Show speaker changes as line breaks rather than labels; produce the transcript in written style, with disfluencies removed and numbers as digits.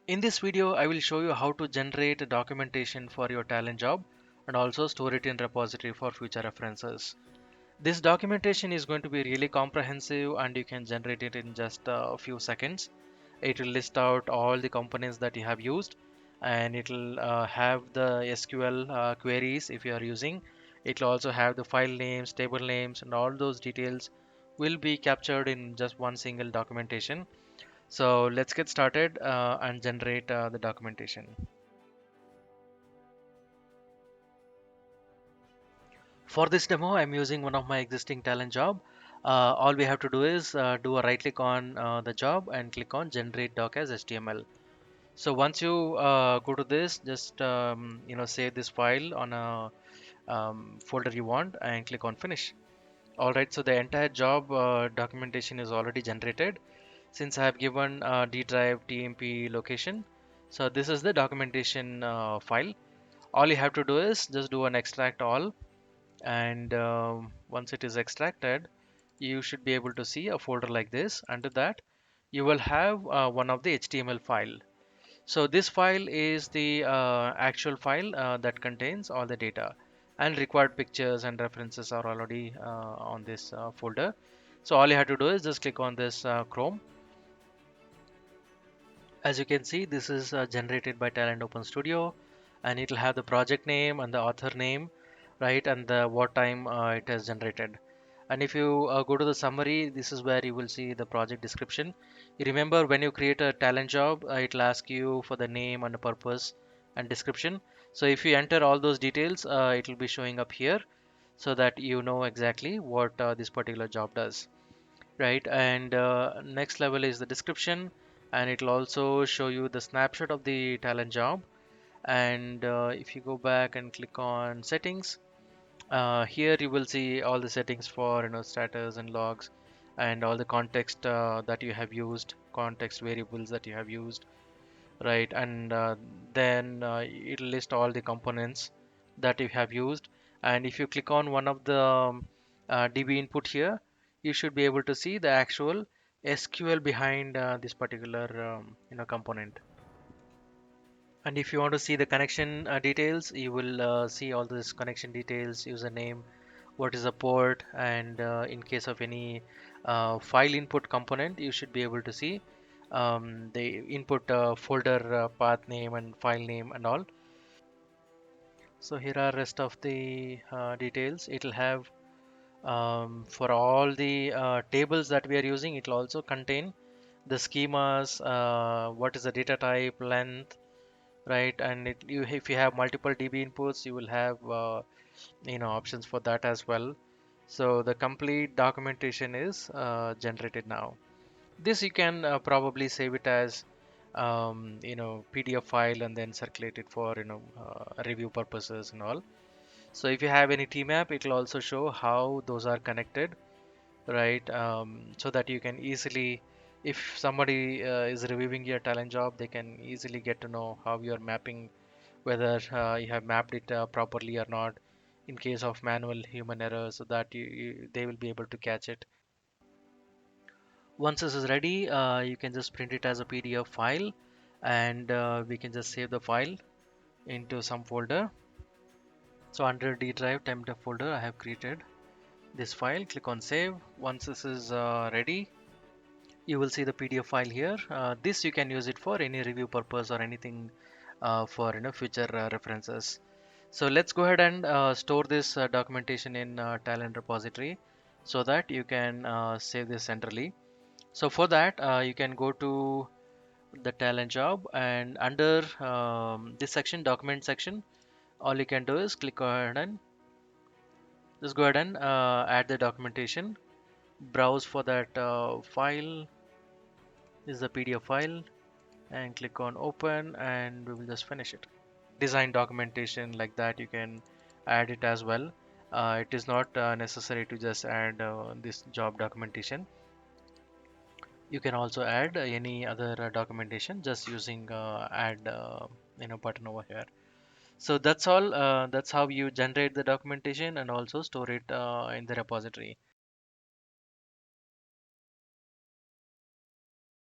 In this video, I will show you how to generate a documentation for your talent job and also store it in repository for future references. This documentation is going to be really comprehensive and you can generate it in just a few seconds. It will list out all the components that you have used and it will have the SQL queries if you are using. It will also have the file names, table names, and all those details will be captured in just one single documentation. So let's get started and generate the documentation. For this demo, I'm using one of my existing talent job. All we have to do is do a right click on the job and click on generate doc as HTML. So once you go to this, just save this file on a folder you want and click on finish. All right, so the entire job documentation is already generated since I have given D drive TMP location. So this is the documentation file. All you have to do is just do an extract all, and once it is extracted, you should be able to see a folder like this. Under that, you will have one of the HTML file. So this file is the actual file that contains all the data, and required pictures and references are already on this folder. So all you have to do is just click on this Chrome. As you can see, this is generated by Talend Open Studio, and it will have the project name and the author name, right, and the what time it has generated. And if you go to the summary, this is where you will see the project description. You remember when you create a talent job, it will ask you for the name and the purpose and description. So if you enter all those details, it will be showing up here so that you know exactly what this particular job does, right? And next level is the description, and it will also show you the snapshot of the talent job. And if you go back and click on settings, here you will see all the settings for status and logs and all the context that you have used, context variables that you have used, right? And then it'll list all the components that you have used. And if you click on one of the DB input here, you should be able to see the actual SQL behind this particular component. And if you want to see the connection details, you will see all this connection details, username, what is the port, and in case of any file input component, you should be able to see the input folder path name and file name and all. So here are rest of the details. It will have for all the tables that we are using, it will also contain the schemas, what is the data type, length, right? And if you have multiple DB inputs, you will have options for that as well. So the complete documentation is generated now. This you can probably save it as PDF file and then circulate it for review purposes and all. So if you have any tmap, it will also show how those are connected, right? So that you can easily, if somebody is reviewing your talent job, they can easily get to know how you're mapping, whether you have mapped it properly or not, in case of manual human error, so that they will be able to catch it. Once this is ready, you can just print it as a PDF file, and we can just save the file into some folder. So under D drive template folder, I have created this file. Click on save. Once this is ready, you will see the PDF file here. This you can use it for any review purpose or anything for future references. So let's go ahead and store this documentation in Talend repository so that you can save this centrally. So for that, you can go to the talent job, and under this section, document section, all you can do is click ahead and just go ahead and add the documentation. Browse for that file. This is the PDF file, and click on open, and we will just finish it. Design documentation like that, you can add it as well. It is not necessary to just add this job documentation. You can also add any other documentation just using add button over here. So that's all. That's how you generate the documentation and also store it in the repository.